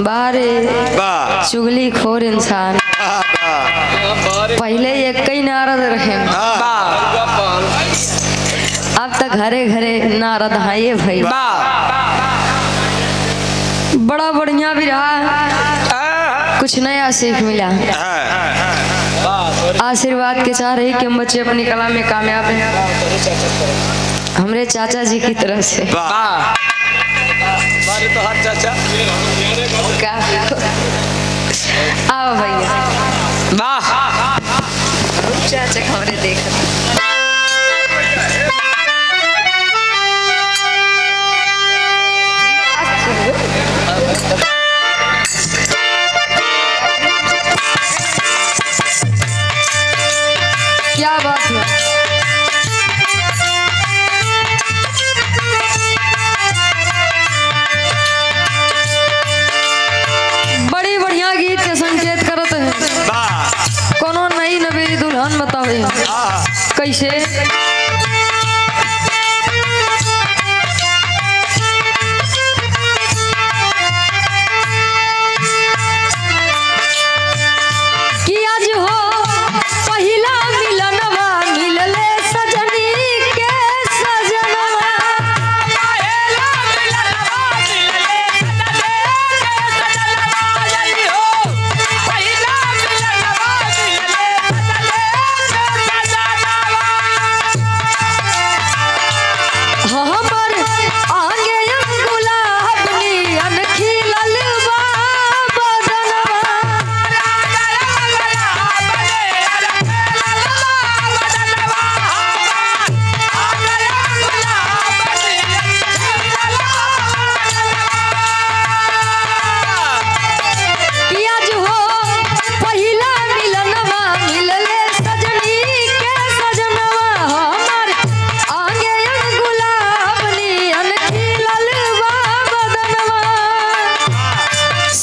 बारे चुगली खोर इंसान पहले एक कई नारद रहे, अब तक घरे घरे नारद है ये भाई। बड़ा बढ़िया भी रहा, कुछ नया सीख मिला। आशीर्वाद के चाह रही कि हम बच्चे अपनी कला में कामयाब हैं, हमरे चाचा जी की तरफ से। आओ भैया, चाचा खबरें देख क्या बात है। बड़ी बढ़िया गीत के संकेत करत है, कोनो नई नवेली दुल्हन बतावे कैसे।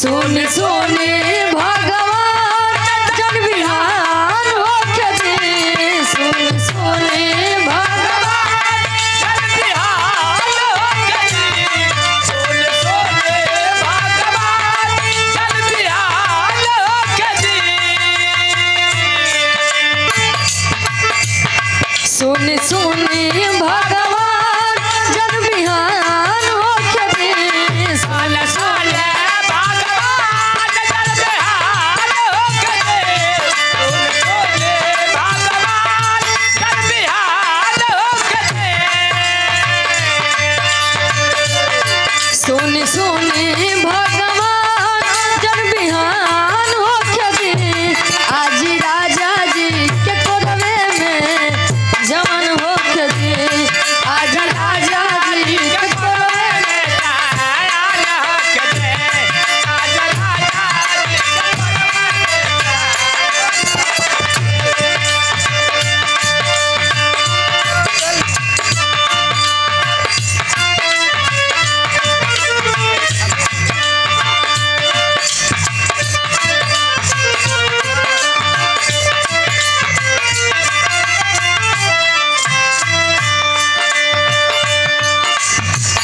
सुनी सुनी भगवान जन बिहान होके दी, सुनी सुनी भगवान जन बिहान होके दी, सुनी भगवान जन बिहान होके दी, सुनी सुनी भगवान जन बिहान होके दी। आज राजा जी के कोरवे में जवान होके दी, आज राजा जी के कोरवे में जवान होके दी, आज राजा जी के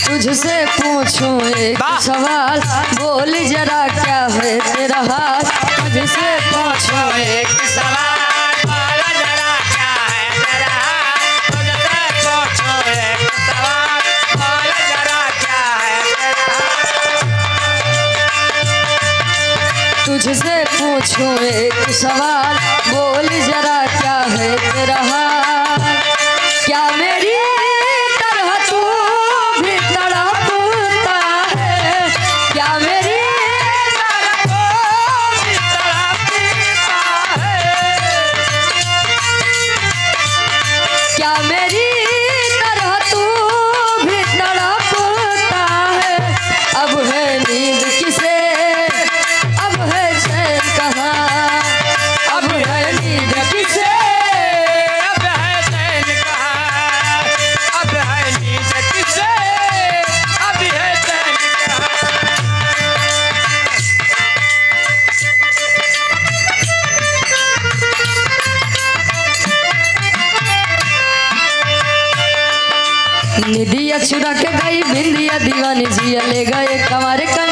तुझसे पूछूं एक सवाल, बोल जरा क्या है तेरा हाल। तुझसे पूछूं एक सवाल, बोल जरा क्या है तेरा हाल। तुझसे पूछूं एक सवाल, बोल जरा क्या है तेरा हाल। तुझसे पूछूं एक सवाल, बोल जरा क्या है तेरा हाल। क्या मेरी क्या मेरी तरह तू भी तड़पता है। अब है नींद किसे, अब है चैन कहाँ, अब है नींद किसे, अब है चैन कहाँ, अब है नींद किसे, अब है चैन निधिया चुरा के गई बिंदिया दीवानी जिया ले गए कमारे का